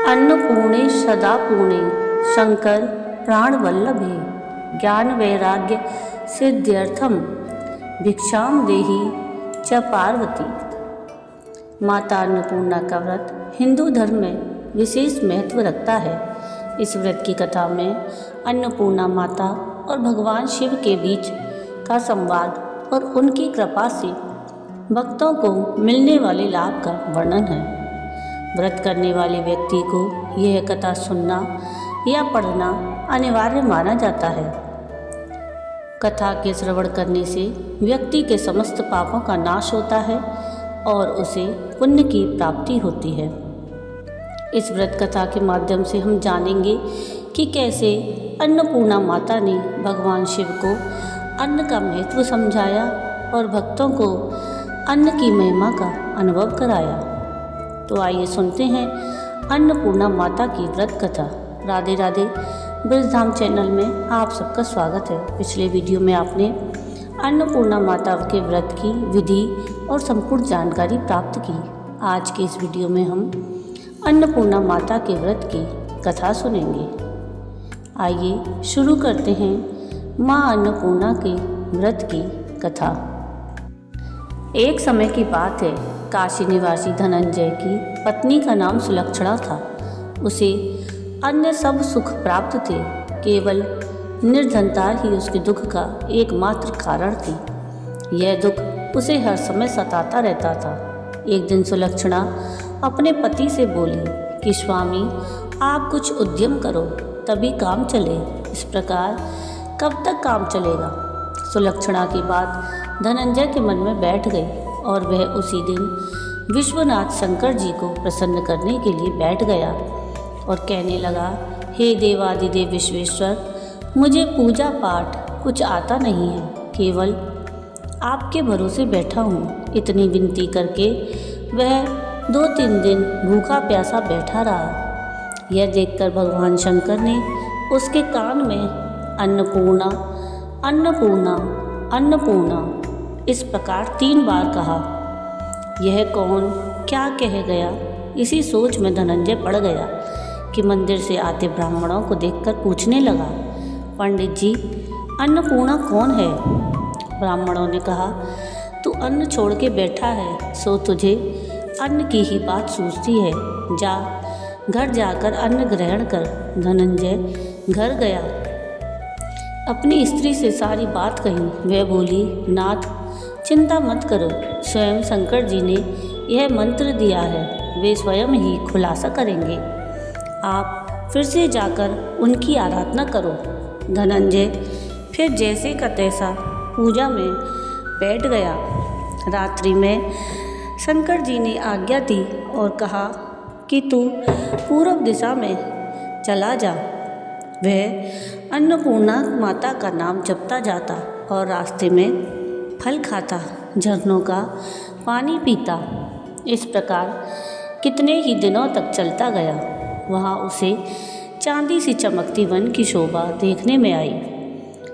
अन्नपूर्णे सदा पूर्णे शंकर प्राणवल्लभे ज्ञान वैराग्य सिद्ध्यर्थम भिक्षाम देहि च पार्वती। माता अन्नपूर्णा का व्रत हिंदू धर्म में विशेष महत्व रखता है। इस व्रत की कथा में अन्नपूर्णा माता और भगवान शिव के बीच का संवाद और उनकी कृपा से भक्तों को मिलने वाले लाभ का वर्णन है। व्रत करने वाले व्यक्ति को यह कथा सुनना या पढ़ना अनिवार्य माना जाता है। कथा के श्रवण करने से व्यक्ति के समस्त पापों का नाश होता है और उसे पुण्य की प्राप्ति होती है। इस व्रत कथा के माध्यम से हम जानेंगे कि कैसे अन्नपूर्णा माता ने भगवान शिव को अन्न का महत्व समझाया और भक्तों को अन्न की महिमा का अनुभव कराया। तो आइए सुनते हैं अन्नपूर्णा माता की व्रत कथा। राधे राधे। ब्रजधाम चैनल में आप सबका स्वागत है। पिछले वीडियो में आपने अन्नपूर्णा माता के व्रत की विधि और संपूर्ण जानकारी प्राप्त की। आज के इस वीडियो में हम अन्नपूर्णा माता के व्रत की कथा सुनेंगे। आइए शुरू करते हैं माँ अन्नपूर्णा के व्रत की कथा। एक समय की बात है, काशी निवासी धनंजय की पत्नी का नाम सुलक्षणा था। उसे अन्य सब सुख प्राप्त थे, केवल निर्धनता ही उसके दुख का एकमात्र कारण थी। यह दुख उसे हर समय सताता रहता था। एक दिन सुलक्षणा अपने पति से बोली कि स्वामी, आप कुछ उद्यम करो तभी काम चले। इस प्रकार कब तक काम चलेगा? सुलक्षणा की बात धनंजय के मन में बैठ गई और वह उसी दिन विश्वनाथ शंकर जी को प्रसन्न करने के लिए बैठ गया और कहने लगा, हे देवादिदेव विश्वेश्वर, मुझे पूजा पाठ कुछ आता नहीं है, केवल आपके भरोसे बैठा हूँ। इतनी विनती करके वह 2-3 दिन भूखा प्यासा बैठा रहा। यह देखकर भगवान शंकर ने उसके कान में अन्नपूर्णा अन्नपूर्णा अन्नपूर्णा इस प्रकार 3 बार कहा। यह कौन क्या कह गया? इसी सोच में धनंजय पड़ गया कि मंदिर से आते ब्राह्मणों को देखकर पूछने लगा, पंडित जी, अन्नपूर्णा कौन है? ब्राह्मणों ने कहा, तू अन्न छोड़ के बैठा है, सो तुझे अन्न की ही बात सूझती है। जा, घर जाकर अन्न ग्रहण कर। धनंजय घर गया, अपनी स्त्री से सारी बात कही। वह बोली, नाथ, चिंता मत करो, स्वयं शंकर जी ने यह मंत्र दिया है, वे स्वयं ही खुलासा करेंगे। आप फिर से जाकर उनकी आराधना करो। धनंजय फिर जैसे का तैसा पूजा में बैठ गया। रात्रि में शंकर जी ने आज्ञा दी और कहा कि तू पूर्व दिशा में चला जा। वह अन्नपूर्णा माता का नाम जपता जाता और रास्ते में फल खाता, झरनों का पानी पीता। इस प्रकार कितने ही दिनों तक चलता गया। वहाँ उसे चांदी सी चमकती वन की शोभा देखने में आई।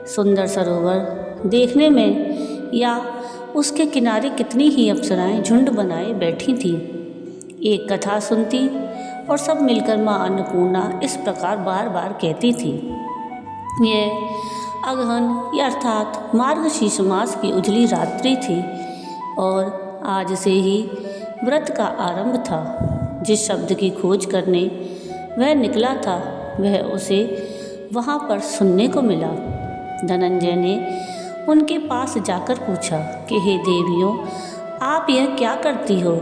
सुंदर सरोवर देखने में या उसके किनारे कितनी ही अप्सराएं झुंड बनाए बैठी थीं। एक कथा सुनती और सब मिलकर माँ अन्नपूर्णा इस प्रकार बार बार कहती थी। यह अगहन या अर्थात मार्गशीर्ष मास की उजली रात्रि थी और आज से ही व्रत का आरंभ था। जिस शब्द की खोज करने वह निकला था, वह उसे वहाँ पर सुनने को मिला। धनंजय ने उनके पास जाकर पूछा कि हे देवियों, आप यह क्या करती हो?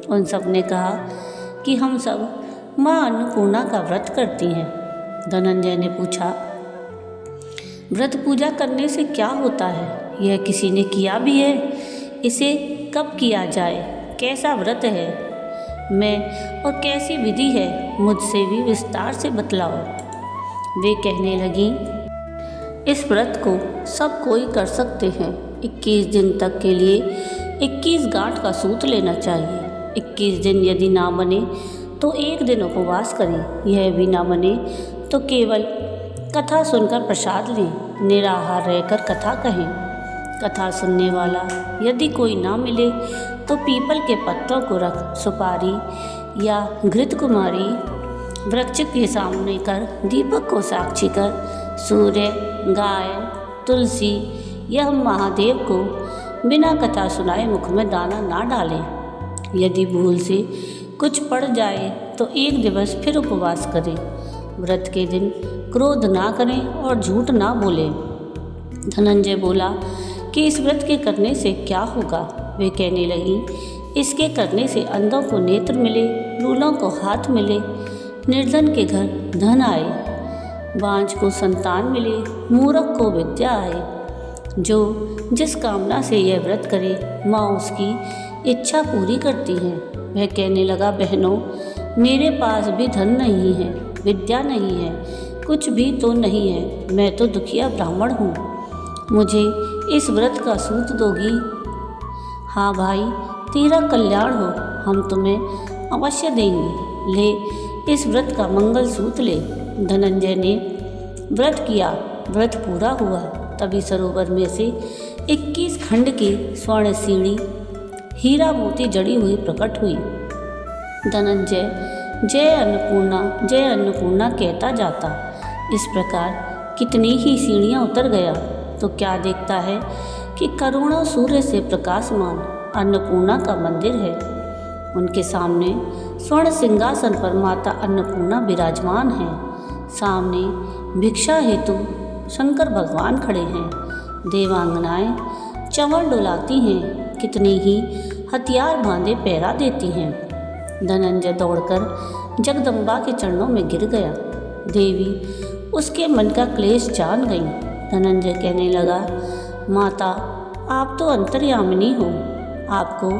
उन सब ने कहा कि हम सब माँ अन्नपूर्णा का व्रत करती हैं। धनंजय ने पूछा, व्रत पूजा करने से क्या होता है? यह किसी ने किया भी है? इसे कब किया जाए? कैसा व्रत है? मैं और कैसी विधि है? मुझसे भी विस्तार से बतलाओ। वे कहने लगी, इस व्रत को सब कोई कर सकते हैं। 21 दिन तक के लिए 21 गांठ का सूत लेना चाहिए। 21 दिन यदि ना बने तो 1 दिन उपवास करें। यह भी ना बने तो केवल कथा सुनकर प्रसाद लें। निराहार रहकर कथा कहें। कथा सुनने वाला यदि कोई ना मिले तो पीपल के पत्तों को रख सुपारी या घृत कुमारी वृक्ष के सामने कर, दीपक को साक्षी कर, सूर्य, गाय, तुलसी यह महादेव को बिना कथा सुनाए मुख में दाना ना डालें। यदि भूल से कुछ पड़ जाए तो 1 दिवस फिर उपवास करें। व्रत के दिन क्रोध ना करें और झूठ ना बोलें। धनंजय बोला कि इस व्रत के करने से क्या होगा। वे कहने लगी, इसके करने से अंधों को नेत्र मिले, लूलों को हाथ मिले, निर्धन के घर धन आए, बांझ को संतान मिले, मूर्ख को विद्या आए। जो जिस कामना से यह व्रत करे माँ उसकी इच्छा पूरी करती हैं। वह कहने लगा, बहनों मेरे पास भी धन नहीं है, विद्या नहीं है, कुछ भी तो नहीं है। मैं तो दुखिया ब्राह्मण हूँ, मुझे इस व्रत का सूत दोगी? हाँ भाई, तेरा कल्याण हो, हम तुम्हें अवश्य देंगे। ले इस व्रत का मंगल सूत ले। धनंजय ने व्रत किया। व्रत पूरा हुआ तभी सरोवर में से 21 खंड की स्वर्ण सीढ़ी हीरा मोती जड़ी हुई प्रकट हुई। धनंजय जय अन्नपूर्णा कहता जाता। इस प्रकार कितनी ही सीढ़ियाँ उतर गया तो क्या देखता है कि करोड़ों सूर्य से प्रकाशमान अन्नपूर्णा का मंदिर है। उनके सामने स्वर्ण सिंहासन पर माता अन्नपूर्णा विराजमान हैं। सामने भिक्षा हेतु शंकर भगवान खड़े हैं। देवांगनाएं चंवर डुलाती हैं, कितनी ही हथियार बांधे पहरा देती हैं। धनंजय दौड़कर जगदम्बा के चरणों में गिर गया। देवी उसके मन का क्लेश जान गई। धनंजय कहने लगा, माता आप तो अंतर्यामिनी हो, आपको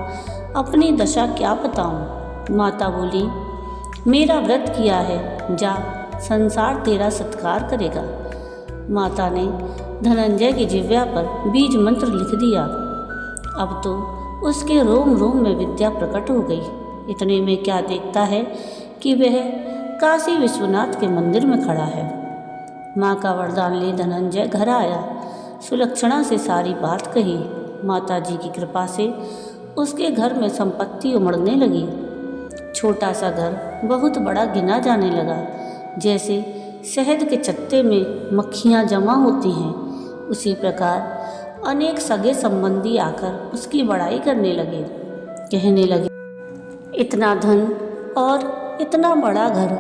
अपनी दशा क्या बताऊं। माता बोली, मेरा व्रत किया है, जा संसार तेरा सत्कार करेगा। माता ने धनंजय की जिह्वा पर बीज मंत्र लिख दिया। अब तो उसके रोम रोम में विद्या प्रकट हो गई। इतने में क्या देखता है कि वह काशी विश्वनाथ के मंदिर में खड़ा है। माँ का वरदान ले धनंजय घर आया। सुलक्षणा से सारी बात कही। माता जी की कृपा से उसके घर में संपत्ति उमड़ने लगी। छोटा सा घर बहुत बड़ा गिना जाने लगा। जैसे शहद के चत्ते में मक्खियाँ जमा होती हैं, उसी प्रकार अनेक सगे संबंधी आकर उसकी बड़ाई करने लगे। कहने लगे, इतना धन और इतना बड़ा घर,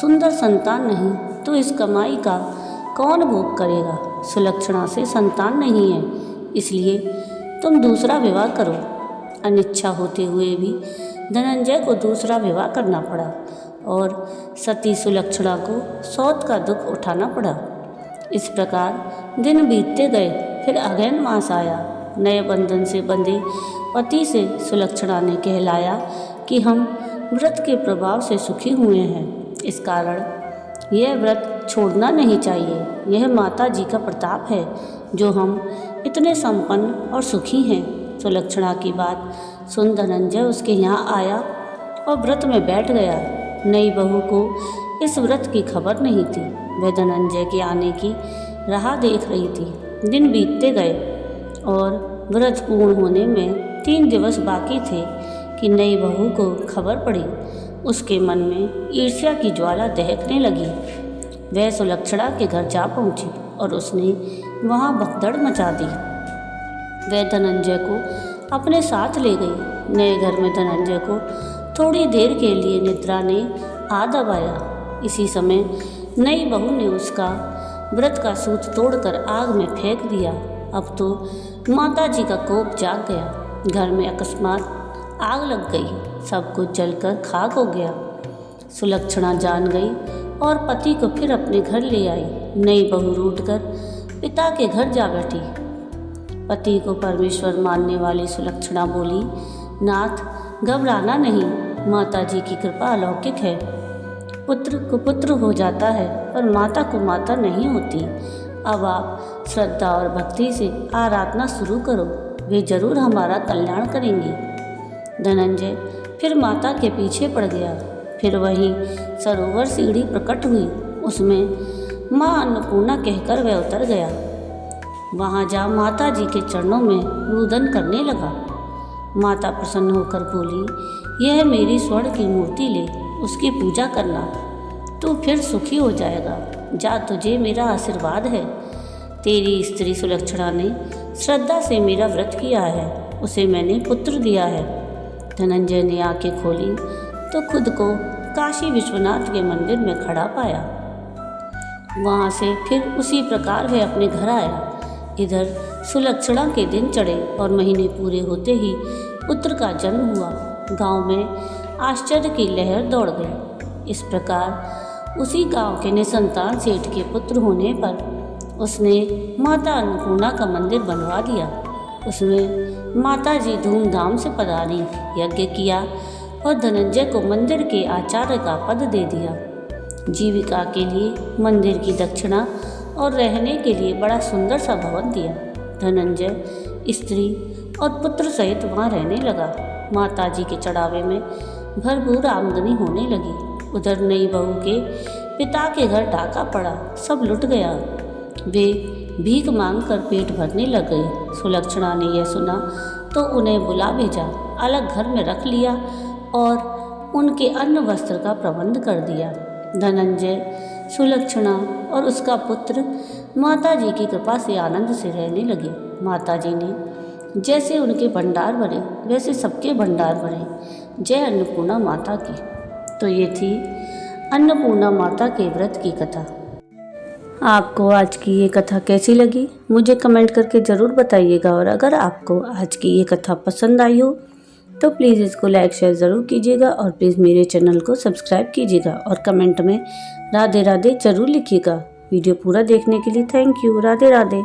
सुंदर संतान नहीं तो इस कमाई का कौन भोग करेगा। सुलक्षणा से संतान नहीं है, इसलिए तुम दूसरा विवाह करो। अनिच्छा होते हुए भी धनंजय को दूसरा विवाह करना पड़ा और सती सुलक्षणा को सौत का दुख उठाना पड़ा। इस प्रकार दिन बीतते गए। फिर अगहन मास आया। नए बंधन से बंधे पति से सुलक्षणा ने कहलाया कि हम व्रत के प्रभाव से सुखी हुए हैं, इस कारण यह व्रत छोड़ना नहीं चाहिए। यह माता जी का प्रताप है जो हम इतने संपन्न और सुखी हैं। सुलक्षणा की बात सुन धनंजय उसके यहाँ आया और व्रत में बैठ गया। नई बहू को इस व्रत की खबर नहीं थी। वह धनंजय के आने की राह देख रही थी। दिन बीतते गए और व्रत पूर्ण होने में 3 दिवस बाकी थे कि नई बहू को खबर पड़ी। उसके मन में ईर्ष्या की ज्वाला दहकने लगी। वह सुलक्षणा के घर जा पहुंची और उसने वहां भगदड़ मचा दी। वह धनंजय को अपने साथ ले गई। नए घर में धनंजय को थोड़ी देर के लिए निद्रा ने आ दबाया। इसी समय नई बहू ने उसका व्रत का सूत तोड़कर आग में फेंक दिया। अब तो माता जी का कोप जाग गया। घर में अकस्मात आग लग गई। सब कुछ जलकर खाक हो गया। सुलक्षणा जान गई और पति को फिर अपने घर ले आई। नई बहू रूठकर पिता के घर जा बैठी। पति को परमेश्वर मानने वाली सुलक्षणा बोली, नाथ घबराना नहीं, माता जी की कृपा अलौकिक है। पुत्र को पुत्र हो जाता है पर माता को माता नहीं होती। अब आप श्रद्धा और भक्ति से आराधना शुरू करो, वे जरूर हमारा कल्याण करेंगी। धनंजय फिर माता के पीछे पड़ गया। फिर वही सरोवर सीढ़ी प्रकट हुई। उसमें माँ अन्नपूर्णा कहकर वह उतर गया। वहाँ जा माता जी के चरणों में रुदन करने लगा। माता प्रसन्न होकर बोली, यह मेरी स्वर्ण की मूर्ति ले, उसकी पूजा करना। तू फिर सुखी हो जाएगा। जा, तुझे मेरा आशीर्वाद है। तेरी स्त्री सुलक्षणा ने श्रद्धा से मेरा व्रत किया है, उसे मैंने पुत्र दिया है। धनंजय ने आंखें खोली तो खुद को काशी विश्वनाथ के मंदिर में खड़ा पाया। वहाँ से फिर उसी प्रकार वह अपने घर आया। इधर सुलक्षणा के दिन चढ़े और महीने पूरे होते ही पुत्र का जन्म हुआ। गांव में आश्चर्य की लहर दौड़ गई। इस प्रकार उसी गांव के निसंतान सेठ के पुत्र होने पर उसने माता अन्नपूर्णा का मंदिर बनवा दिया। उसमें माता जी धूमधाम से पधारी, यज्ञ किया और धनंजय को मंदिर के आचार्य का पद दे दिया। जीविका के लिए मंदिर की दक्षिणा और रहने के लिए बड़ा सुंदर सा भवन दिया। धनंजय स्त्री और पुत्र सहित वहाँ रहने लगा। माता जी के चढ़ावे में भरपूर आमदनी होने लगी। उधर नई बहू के पिता के घर डाका पड़ा, सब लुट गया। वे भीख मांगकर पेट भरने लग गए। सुलक्षणा ने यह सुना तो उन्हें बुला भेजा, अलग घर में रख लिया और उनके अन्न वस्त्र का प्रबंध कर दिया। धनंजय, सुलक्षणा और उसका पुत्र माता जी की कृपा से आनंद से रहने लगे। माता जी ने जैसे उनके भंडार भरे वैसे सबके भंडार भरे। जय अन्नपूर्णा माता की। तो ये थी अन्नपूर्णा माता के व्रत की कथा। आपको आज की ये कथा कैसी लगी मुझे कमेंट करके ज़रूर बताइएगा। और अगर आपको आज की ये कथा पसंद आई हो तो प्लीज़ इसको लाइक शेयर ज़रूर कीजिएगा और प्लीज़ मेरे चैनल को सब्सक्राइब कीजिएगा और कमेंट में राधे राधे ज़रूर लिखिएगा। वीडियो पूरा देखने के लिए थैंक यू। राधे राधे।